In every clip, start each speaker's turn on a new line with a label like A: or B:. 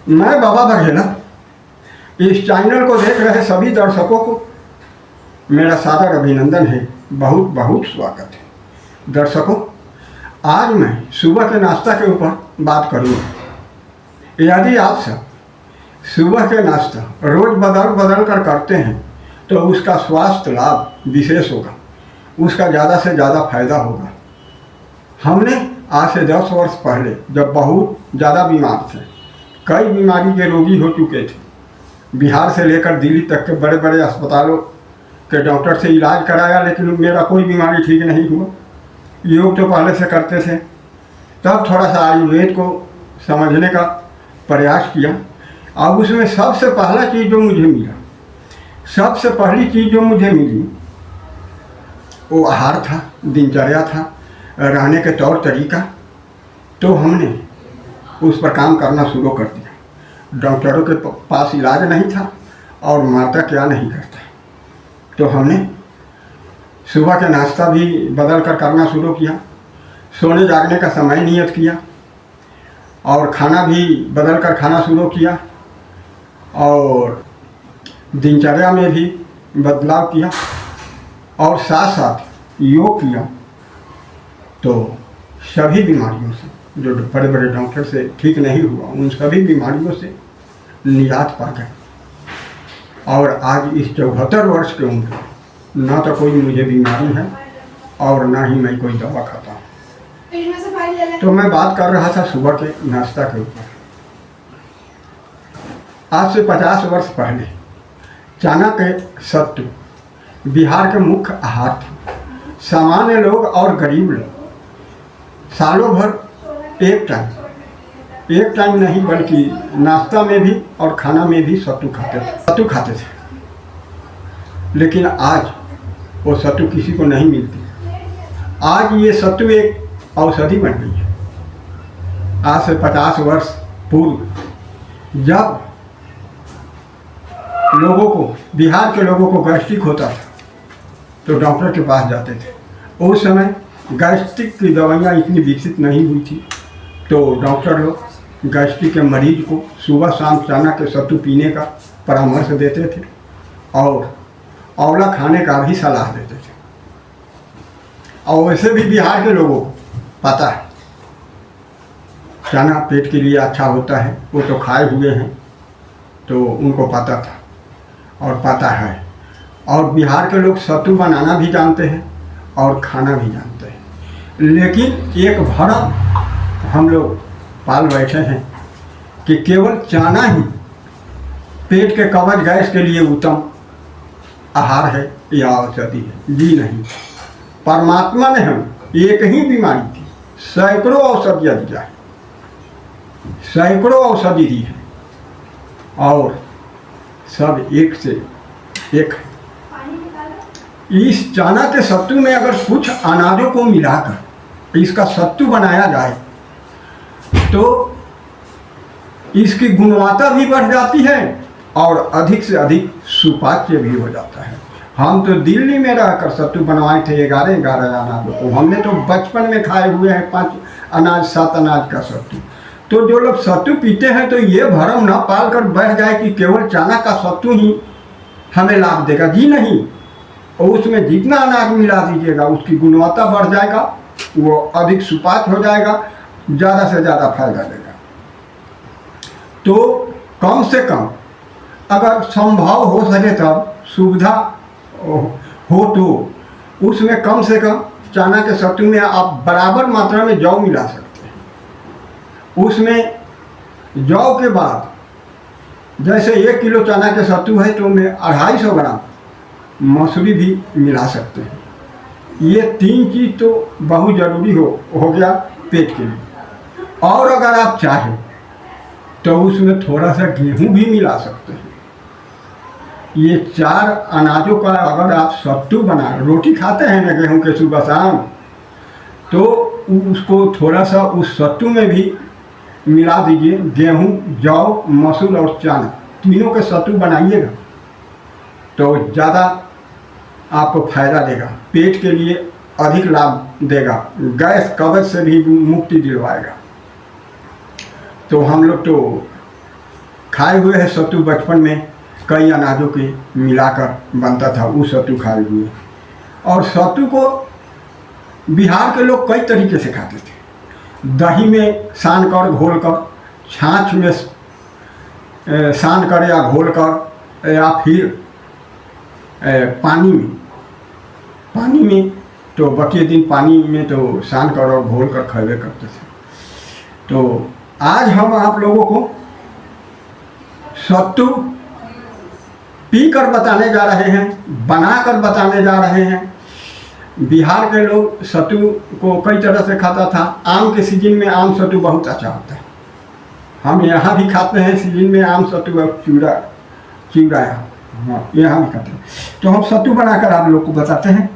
A: मैं बाबा बघेला इस चैनल को देख रहे सभी दर्शकों को मेरा सादर अभिनंदन है, बहुत बहुत स्वागत है। दर्शकों, आज मैं सुबह के नाश्ता के ऊपर बात करूँगा। यदि आप सब सुबह के नाश्ता रोज़ बदल बदल कर करते हैं तो उसका स्वास्थ्य लाभ विशेष होगा, उसका ज़्यादा से ज़्यादा फायदा होगा। हमने आज से 10 वर्ष पहले जब बहुत ज़्यादा बीमार थे, कई बीमारी के रोगी हो चुके थे, बिहार से लेकर दिल्ली तक के बड़े बड़े अस्पतालों के डॉक्टर से इलाज कराया, लेकिन मेरा कोई बीमारी ठीक नहीं हुआ। योग तो पहले से करते थे, तब थोड़ा सा आयुर्वेद को समझने का प्रयास किया। अब उसमें सबसे पहला चीज़ जो मुझे मिला, सबसे पहली चीज़ जो मुझे मिली वो आहार था, दिनचर्या था, रहने के तौर तरीका। तो हमने उस पर काम करना शुरू कर दिया। डॉक्टरों के पास इलाज नहीं था और माता क्या नहीं करता, तो हमने सुबह के नाश्ता भी बदल कर करना शुरू किया, सोने जागने का समय नियत किया और खाना भी बदल कर खाना शुरू किया और दिनचर्या में भी बदलाव किया और साथ साथ योग किया। तो सभी बीमारियों से, जो बड़े बड़े डॉक्टर से ठीक नहीं हुआ, उन सभी बीमारियों से निजात पा गए। और आज इस 74 वर्ष की उम्र ना तो कोई मुझे बीमारी है और ना ही मैं कोई दवा खाता हूँ। तो मैं बात कर रहा था सुबह के नाश्ता के ऊपर। आज से 50 वर्ष पहले चना के सत्तू बिहार के मुख्य आहार था। सामान्य लोग और गरीब लोग सालों भर एक टाइम नहीं बल्कि नाश्ता में भी और खाना में भी सत्तू खाते थे। लेकिन आज वो सत्तू किसी को नहीं मिलती। आज ये सत्तू एक औषधि बन गई है। आज से 50 वर्ष पूर्व जब लोगों को, बिहार के लोगों को गैस्ट्रिक होता था तो डॉक्टर के पास जाते थे। उस समय गैस्ट्रिक की दवाइयाँ इतनी विकसित नहीं हुई थी, तो डॉक्टर लोग गैस्ट्रिक के मरीज को सुबह शाम चना के सत्तू पीने का परामर्श देते थे और आंवला खाने का भी सलाह देते थे। और वैसे भी बिहार के लोगों को पता है चना पेट के लिए अच्छा होता है, वो तो खाए हुए हैं, तो उनको पता था और पता है। और बिहार के लोग सत्तू बनाना भी जानते हैं और खाना भी जानते हैं। लेकिन एक भ्रम हम लोग पाल बैठे हैं कि केवल चना ही पेट के कब्ज गैस के लिए उत्तम आहार है या औषधि है। जी नहीं, परमात्मा ने हम एक ही बीमारी थी, सैकड़ों औषधियाँ दिया है, सैकड़ों औषधि दी है और सब एक से एक है। इस चना के सत्तू में अगर कुछ अनाजों को मिलाकर इसका सत्तू बनाया जाए तो इसकी गुणवत्ता भी बढ़ जाती है और अधिक से अधिक सुपाच्य भी हो जाता है। हम तो दिल्ली में रहकर सत्तू बनवाए थे 11 अनाजों को। हमने तो बचपन में खाए हुए हैं 5 अनाज 7 अनाज का सत्तू। तो जो लोग सत्तू पीते हैं तो ये भ्रम ना पाल कर बैठ जाए कि केवल चना का सत्तू ही हमें लाभ देगा। जी नहीं, और उसमें जितना अनाज मिला दीजिएगा उसकी गुणवत्ता बढ़ जाएगा, वो अधिक सुपाच्य हो जाएगा, ज़्यादा से ज़्यादा फायदा देगा। तो कम से कम अगर संभव हो सके तब सुविधा हो तो उसमें कम से कम चना के सत्तू में आप बराबर मात्रा में जौ मिला सकते हैं। उसमें जौ के बाद जैसे 1 किलो चना के सत्तू है तो उसमें 250 ग्राम मसूरी भी मिला सकते हैं। ये 3 चीज़ तो बहुत ज़रूरी हो गया पेट के लिए। और अगर आप चाहें तो उसमें थोड़ा सा गेहूं भी मिला सकते हैं। ये 4 अनाजों का अगर आप सत्तू बना, रोटी खाते हैं ना गेहूं के सुबह शाम, तो उसको थोड़ा सा उस सत्तू में भी मिला दीजिए। गेहूं, जौ, मसूर और चना तीनों के सत्तू बनाइएगा तो ज़्यादा आपको फायदा देगा, पेट के लिए अधिक लाभ देगा, गैस कब्ज से भी मुक्ति दिलवाएगा। तो हम लोग तो खाए हुए हैं सत्तू। बचपन में कई अनाजों के मिलाकर बनता था, वो सत्तू खाए हुए। और सत्तू को बिहार के लोग कई तरीके से खाते थे। दही में सान कर घोल कर, छाछ में सान कर या घोल कर, या फिर पानी में तो बके दिन पानी में तो सान कर और घोल कर खावे करते थे। तो आज हम आप लोगों को सत्तू पी कर बताने जा रहे हैं, बना कर बताने जा रहे हैं। बिहार के लोग सत्तू को कई तरह से खाता था। आम के सीजन में आम सत्तू बहुत अच्छा होता है। हम यहाँ भी खाते हैं सीजन में आम सत्तू और चिवड़ा, हाँ यहाँ भी खाते हैं। तो हम सत्तू बनाकर आप लोग को बताते हैं।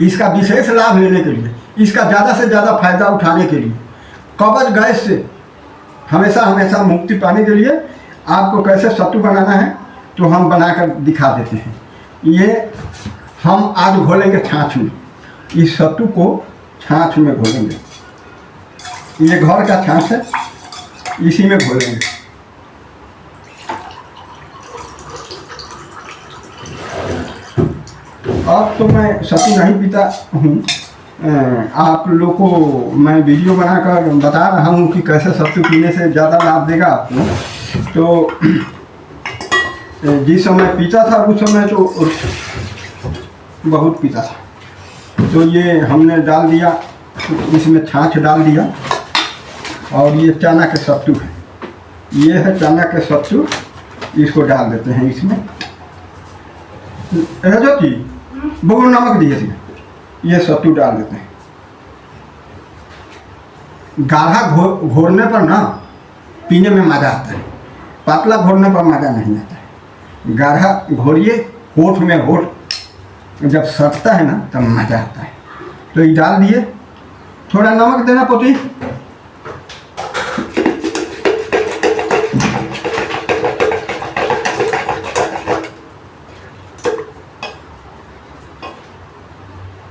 A: इसका विशेष लाभ लेने के लिए, इसका ज़्यादा से ज़्यादा फायदा उठाने के लिए, कब्ज गैस से हमेशा मुक्ति पाने के लिए आपको कैसे सत्तू बनाना है तो हम बनाकर दिखा देते हैं। ये हम आज घोलेंगे छाछ में। इस सत्तू को छाछ में घोलेंगे। ये घर का छाछ है, इसी में घोलेंगे। अब तो मैं सत्तू नहीं पीता हूँ, आप लोग को मैं वीडियो बनाकर बता रहा हूँ कि कैसे सत्तू पीने से ज़्यादा लाभ देगा आपको। तो जिस समय पीता था उस समय तो बहुत पीता था। तो ये हमने डाल दिया, इसमें छाछ डाल दिया। और ये चना के सत्तू है, ये है चना के सत्तू, इसको डाल देते हैं इसमें। जो बहुत नमक दिए थे, ये सत्तू डाल देते हैं। गाढ़ा घोरने पर ना पीने में मज़ा आता है, पतला घोरने पर मज़ा नहीं आता है। गाढ़ा घोरिए, होठ में होठ जब सटता है ना तब मज़ा आता है। तो ये डाल दिए, थोड़ा नमक देना पोती।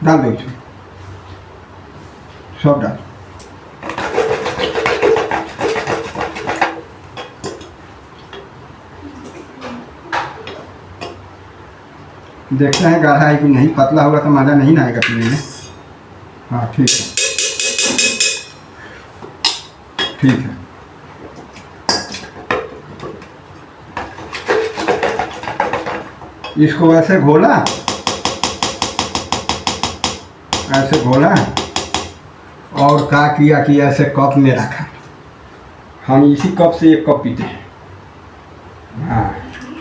A: डाल दो इसमें, सब डाल। देखना है गाढ़ा है कि नहीं, पतला होगा तो मज़ा नहीं आएगा पीने में। हाँ ठीक है, ठीक है। इसको ऐसे घोला, ऐसे घोला और क्या किया कि ऐसे कप में रखा। हम इसी कप से एक कप पीते हैं। हाँ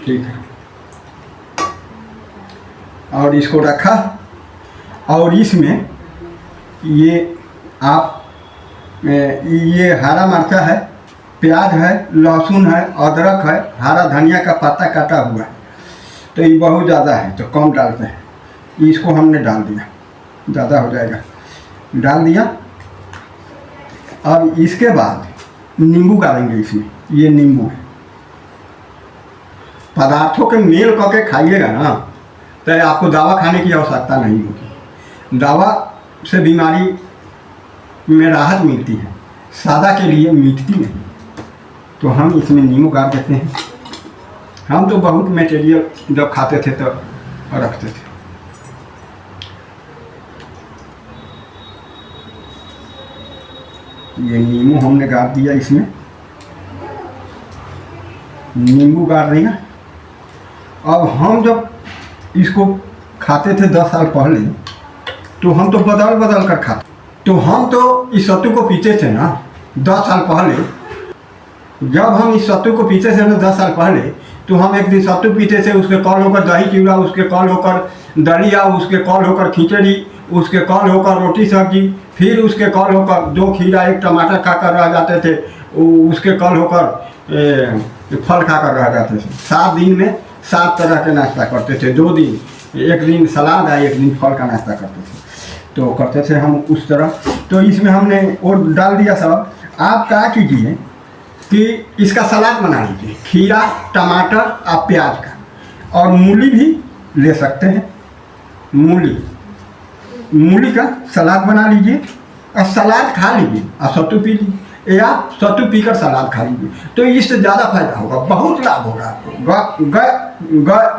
A: ठीक है। और इसको रखा और इसमें ये ये हरा मिर्चा है, प्याज है, लहसुन है, अदरक है, हरा धनिया का पत्ता काटा हुआ है। तो ये बहुत ज़्यादा है तो कम डालते हैं। इसको हमने डाल दिया, ज़्यादा हो जाएगा, डाल दिया। अब इसके बाद नींबू डालेंगे इसमें। ये नींबू है। पदार्थों के मेल करके खाइएगा ना तो आपको दवा खाने की आवश्यकता नहीं होगी। दवा से बीमारी में राहत मिलती है, सादा के लिए मिटती नहीं। तो हम इसमें नींबू गाड़ देते हैं। हम तो बहुत मटेरियल जब खाते थे तो रखते थे। ये नींबू हमने गाड़ दिया, इसमें नींबू गाड़ दिया। अब हम जब इसको खाते थे 10 साल पहले तो हम तो बदल कर खाते। तो हम तो इस सत्तू को पीते थे ना 10 साल पहले। जब हम इस सत्तू को पीते थे ना 10 साल पहले, तो हम एक दिन सत्तू पीते थे, उसके कॉल होकर दही चिवड़ा, उसके कॉल होकर दलिया, उसके कॉल होकर खिचड़ी, उसके कॉल होकर रोटी सब्जी, फिर उसके कॉल होकर 2 खीरा 1 टमाटर खाकर रह जाते थे, उसके कॉल होकर फल खाकर रह जाते थे। 7 दिन में 7 तरह के नाश्ता करते थे। 2 दिन, एक दिन सलाद है, एक दिन फल का नाश्ता करते थे। तो करते थे हम उस तरह। तो इसमें हमने वो डाल दिया सब। आप क्या कीजिए कि इसका सलाद बना लीजिए, खीरा, टमाटर और प्याज का। और मूली भी ले सकते हैं, मूली का सलाद बना लीजिए और सलाद खा लीजिए और सत्तू पी लीजिए। या सत्तू पीकर सलाद खा लीजिए, तो इससे ज़्यादा फायदा होगा, बहुत लाभ होगा आपको।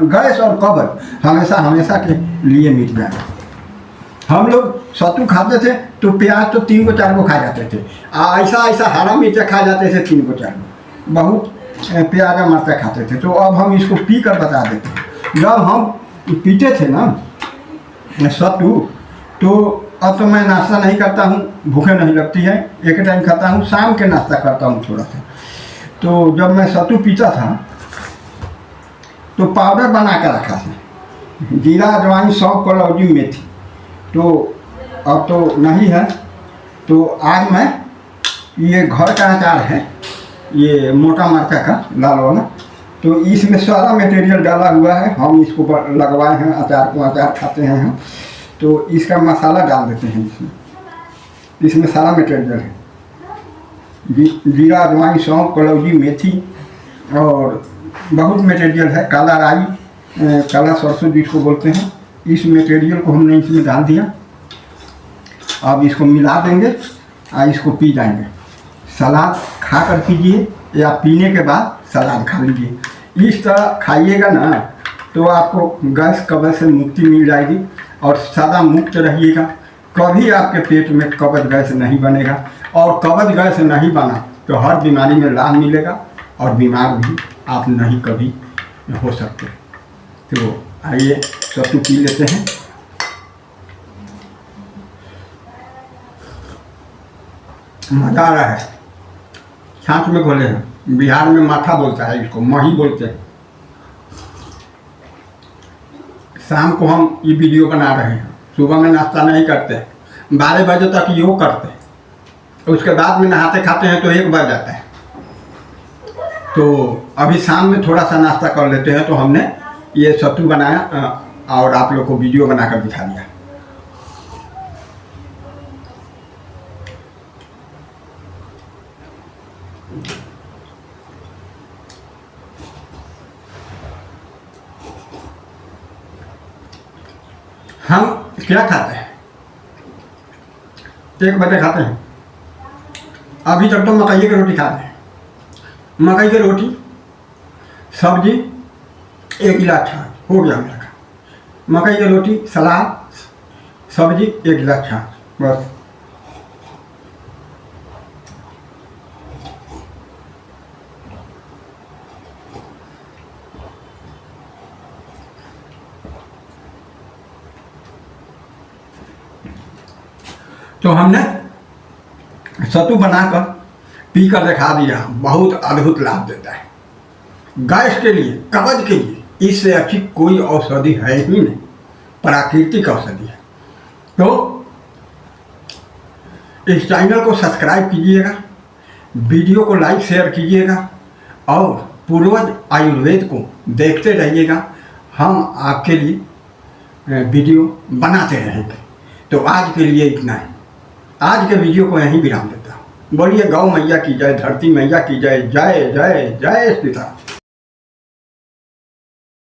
A: गैस और कब्ज हमेशा हमेशा के लिए मिट जाएगा। हम लोग सत्तू खाते थे तो प्याज तो 3 को 4 को खा जाते थे, ऐसा ऐसा हरा मिर्चा खा जाते थे 3 को 4 को, बहुत प्याज मरचा खाते थे। तो अब हम इसको पी कर बता देते हैं। जब हम पीते थे ना सत्तू, तो अब तो मैं नाश्ता नहीं करता हूँ, भूखे नहीं लगती है, एक टाइम खाता हूँ, शाम के नाश्ता करता हूँ थोड़ा सा। तो जब मैं सत्तू पीता था तो पाउडर बना कर रखा था, जीरा अजवाइन सौंफ कलौजी मेथी, तो अब तो नहीं है। तो आज मैं ये घर का अचार है, ये मोटा मरचा का लाल वाला, तो इसमें सारा मटेरियल डाला हुआ है। हम इसको लगवाए हैं अचार को, अचार खाते हैं हम, तो इसका मसाला डाल देते हैं इसमें सारा मटेरियल है, जीरा अजवाइन सौंफ कलौजी मेथी और बहुत मटेरियल है, काला राई, काला सरसों जिसको बोलते हैं। इस मटेरियल को हमने इसमें डाल दिया। अब इसको मिला देंगे और इसको पी जाएंगे। सलाद खा कर पीजिए या पीने के बाद सलाद खा लीजिए। इस तरह खाइएगा ना तो आपको गैस कब्ज से मुक्ति मिल जाएगी और सदा मुक्त रहिएगा। कभी आपके पेट में कब्ज गैस नहीं बनेगा, और कब्ज गैस नहीं बना तो हर बीमारी में लाभ मिलेगा और बीमार भी आप नहीं कभी हो सकते। तो आइए सत्तू पी लेते हैं। मज़ा आ रहा है। छाछ में घोले हैं, बिहार में माठा बोलता है इसको, मही बोलते हैं। शाम को हम ये वीडियो बना रहे हैं, सुबह में नाश्ता नहीं करते, 12 बजे तक योग करते, उसके बाद में नहाते खाते हैं तो 1 बज जाता है। तो अभी शाम में थोड़ा सा नाश्ता कर लेते हैं, तो हमने ये सत्तू बनाया और आप लोग को वीडियो बनाकर दिखा दिया। हम क्या खाते हैं? 1 बजे खाते हैं। अभी तक तो मकई की रोटी खाते हैं। मकई की रोटी, सब्जी, 1 गिलास छाछ हो गया मेरा का। मकई की रोटी, सलाद, सब्जी, 1 गिलास छाछ, बस। तो हमने सत्तू बनाकर पी कर दिखा दिया, बहुत अद्भुत लाभ देता है गैस के लिए, कब्ज के लिए। इससे अच्छी कोई औषधि है ही नहीं, प्राकृतिक औषधि है। तो इस चैनल को सब्सक्राइब कीजिएगा, वीडियो को लाइक शेयर कीजिएगा और पूर्वज आयुर्वेद को देखते रहिएगा। हम आपके लिए वीडियो बनाते रहेंगे। तो आज के लिए इतना है। आज के वीडियो को यहीं विराम देता हूँ। बोलिए गौ मैया की जय, धरती मैया की जय, जय जय जय सीता।